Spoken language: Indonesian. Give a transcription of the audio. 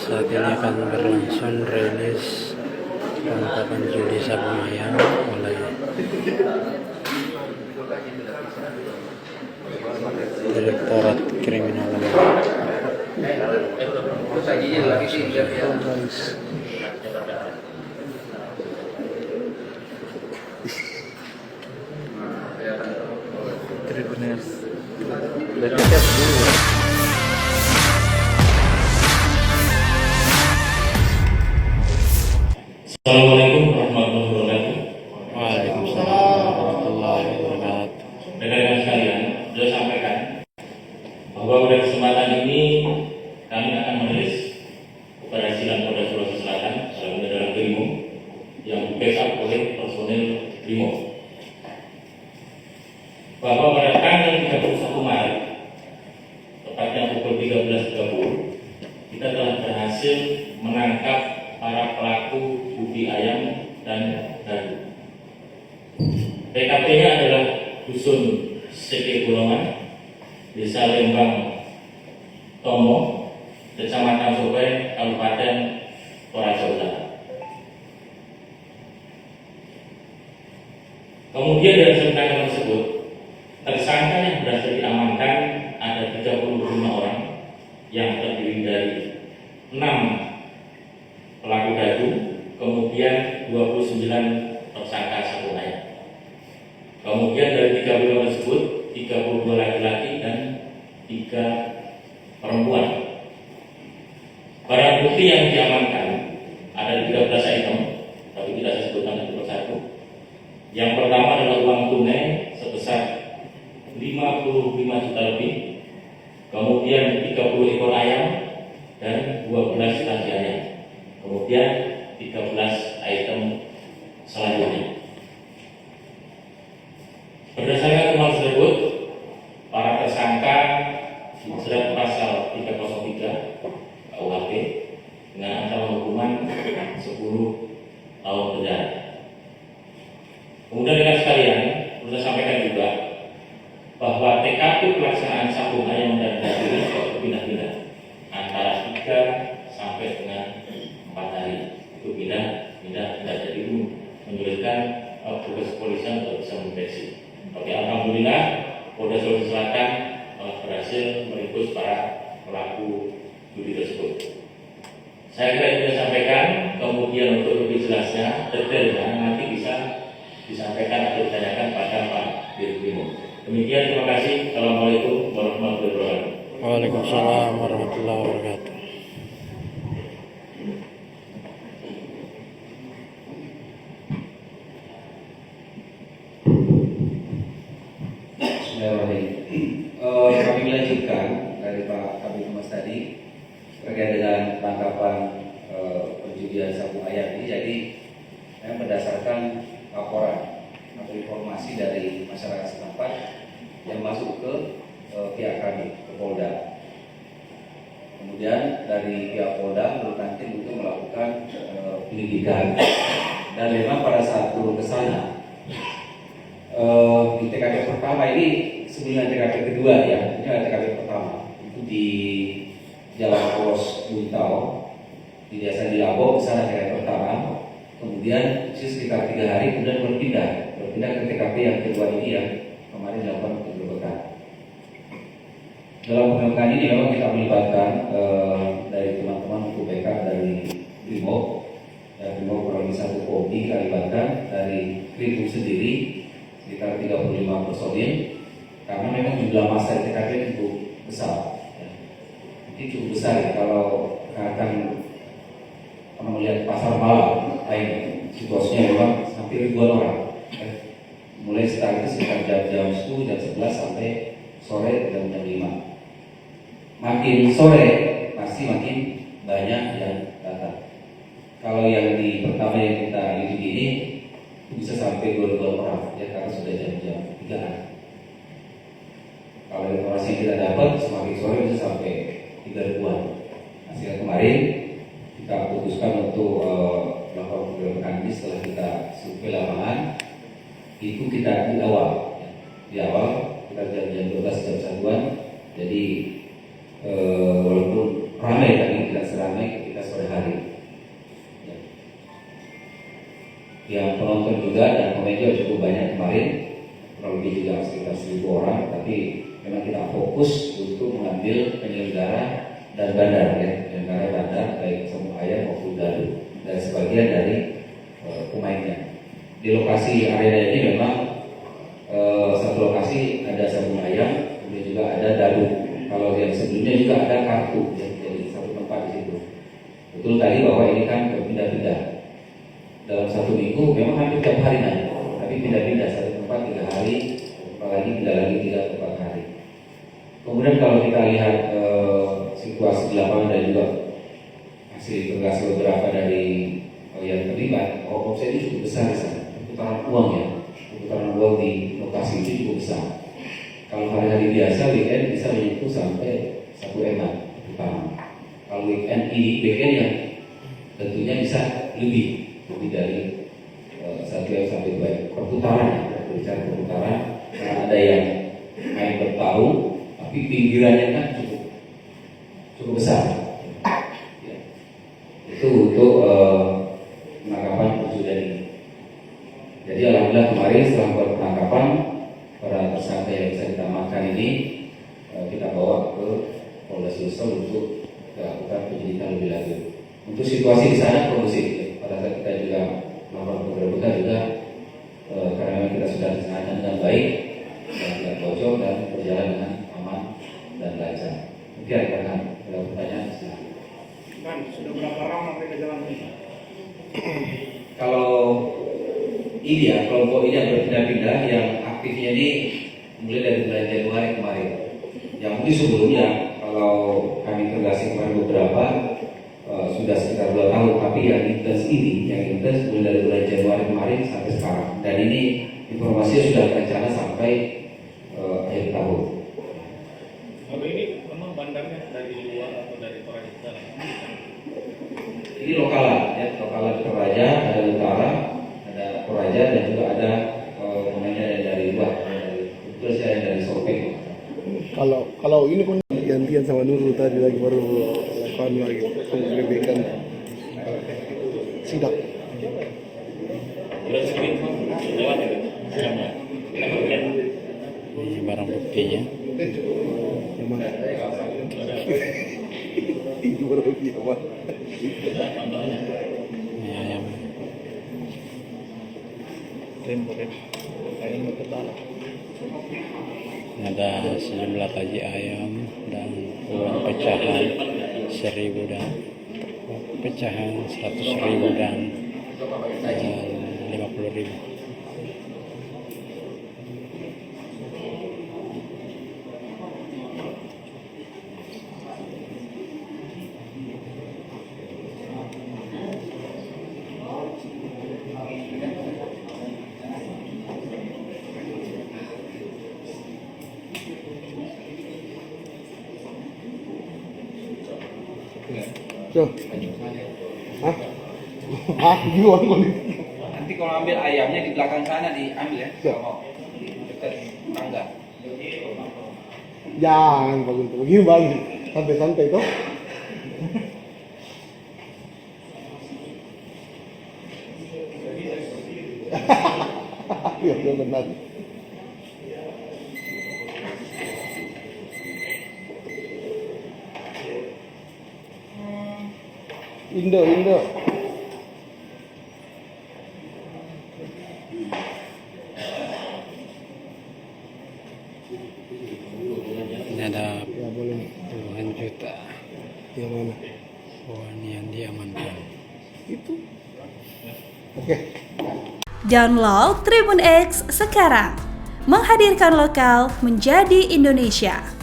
Saat ini akan berlangsung rilis penangkapan judi sabung ayam oleh Direktorat Kriminal. Tribuners udah dicat dulu. Assalamualaikum warahmatullahi wabarakatuh. Waalaikumsalam warahmatullahi wabarakatuh. Rekan-rekan sekalian, sudah sampaikan bahwa pada kesempatan ini kami akan merilis operasi dan Polda Sulawesi Selatan, salah satunya adalah Brimo, yang backup oleh personil Brimo. Bahwa pada tanggal 31 Maret, tepatnya pukul 13.30, kita telah berhasil menangkap para pelaku judi ayam dan garu. TKP-nya adalah Dusun Seke Golongan, Desa Lembang Tomo, Kecamatan Surabaya, Kabupaten Toraja Utara. Kemudian dari sekitar tersebut, tersangka yang berhasil diamankan ada 35 orang yang terdiri dari 6 pelaku garu, kemudian 29 tersangka sabung ayam. Kemudian dari 35 tersebut, 32 laki-laki dan 3 perempuan. Barang bukti yang diamankan ada 13 item, tapi tidak saya sebutkan satu persatu. Yang pertama adalah uang tunai sebesar 55 juta lebih, kemudian 30 ekor ayam dan 12 laci ayam. Kemudian 13 item selanjutnya. Berdasarkan temuan tersebut, para tersangka dijerat pasal 303 KUHP dengan ancaman hukuman 10 tahun penjara. Kemudian rekan sekalian, perlu saya sampaikan juga bahwa TKP pelaksanaan sabung ayam dan garu ini juga berpindah-pindah antara 3 sampai dengan 4 hari. Itu pindah. Jadi itu menyulitkan tugas kepolisian untuk bisa mendeteksi. Tapi alhamdulillah Polda Sulawesi Selatan berhasil meringkus para pelaku judi tersebut. Saya kira itu saya sampaikan. Kemudian untuk lebih jelasnya, detailnya nanti bisa disampaikan atau ditanyakan pada Pak Dirkrim. Demikian, terima kasih. Assalamualaikum warahmatullahi wabarakatuh. Waalaikumsalam warahmatullahi wabarakatuh. Kami melanjutkan dari Pak Kabid Humas tadi terkait dengan penangkapan perjudian sabung ayam ini. Jadi berdasarkan laporan atau informasi dari masyarakat setempat yang masuk ke pihak kami, ke Polda. Kemudian dari pihak Polda berganti untuk melakukan penyelidikan. Dan memang pada saat turun ke sana, di TKP pertama ini sebelumnya TKP kedua ya, ini ada TKP pertama itu di Jalan Poros Buntau di Desa Dilabo, di sana TKP pertama. Kemudian sekitar 3 hari kemudian berpindah ke TKP yang kedua ini yang kemarin dilakukan penggerbekan. Dalam penggerbekan ini memang kita melibatkan dari teman-teman hukum backup dari Brimo, ya, Brimo kurang lebih 1 kompi kita libatkan dari Krim sendiri sekitar 35 personil, karena memang jumlah masa di TKP cukup besar. Ya. Ini cukup besar ya, kalau akan melihat pasar malam lain situasinya memang hampir ribuan orang. Ya. Mulai start itu sekitar jam 10, jam 11 sampai sore jam 5. Makin sore pasti makin banyak yang datang. Kalau yang di pertama yang kita lidik ini bisa sampai 2 orang ya, karena sudah jam-jam 3-an. Kalau informasi yang kita dapat semakin sore bisa sampai 3 ribuan. Nah, sehingga kemarin kita putuskan untuk melakukan penggerbekan ini setelah kita survei lapangan. Itu kita di awal kita jam 12 jam 1-an. Jadi walaupun ramai tadi tidak seramai ketika Yang penonton juga dan pemain juga cukup banyak kemarin, kurang lebih juga sekitar 1.000 orang. Tapi memang kita fokus untuk mengambil penyelenggara dan bandar, ya, penyelenggara bandar baik Sabung Ayam maupun Dadu dan sebagian dari pemainnya. Di lokasi arena ini memang satu lokasi ada Sabung Ayam, kemudian juga ada Dadu. Kalau yang sebelumnya juga ada Kartu, ya, jadi satu tempat di situ. Betul tadi bahwa ini kan berpindah-pindah. Dalam satu minggu memang hampir tiap hari naik, tapi pindah-pindah satu tempat 3 hari, apalagi pindah lagi 3-4 hari. Kemudian kalau kita lihat situasi di lapangan dan juga hasil investigasi beberapa dari yang terlibat, omset ini cukup besar di sana. Putaran uang, ya, putaran uang di lokasi itu cukup besar. Kalau hari-hari biasa weekend bisa menyentuh sampai 1 M putaran. Kalau weekend yang tentunya bisa lebih dari 1 sampai 2 M perputaran. Bicara perputaran, karena ada yang main bertarung, tapi pinggirannya kan cukup besar. Ya. Itu untuk penangkapan pencurian ini. Jadi alhamdulillah kemarin setelah penangkapan para tersangka yang bisa kita amankan ini, kita bawa ke Polda Sulsel untuk dilakukan penyelidikan lebih lanjut. Untuk situasi di sana kondusif. Pada saat kita juga melakukan penggerebekan juga karena kita sudah disengaja dengan baik dan tidak bocor dan berjalan dengan aman dan lancar. Mungkin karena ada pertanyaan. Kan sudah berapa lama mereka jalan ini? Kalau ini, ya, kelompok ini yang berpindah-pindah, yang aktifnya ini mulai dari bulan Januari kemarin. Yang mungkin sebelumnya kalau kami interogasi kemarin beberapa sudah sekitar 2 tahun, tapi yang intens mulai dari bulan Januari kemarin sampai sekarang. Dan ini informasinya sudah terencana sampai akhir tahun. Kalau ini memang bandarnya dari luar atau dari Toraja dalam? Ini lokalan, ya, lokalan Toraja, ada utara, ada Toraja dan juga ada pemainnya dari luar, terus yang dari Sopeng. Kalau ini pun gantian sama Nurul tadi lagi baru lakukan lagi penggerebekan sidak. Ini barang buktinya. Yang mana? Ini baru bukti apa? Ini ayam. Ada sejumlah taji ayam dan uang pecahan 1.000 dan pecahan 100.000 dan 50.000. Tuh. Gimana kok? Nanti kalau ambil ayamnya di belakang sana diambil, ya. Ya. Kalau dekat tangga. Jangan begini bang, santai-santai toh. Ya benar. Indo. Ini ada Ya boleh. puluhan juta Yang mana? uang yang diamankan. Itu. Oke. Download Tribun X sekarang. Menghadirkan lokal menjadi Indonesia.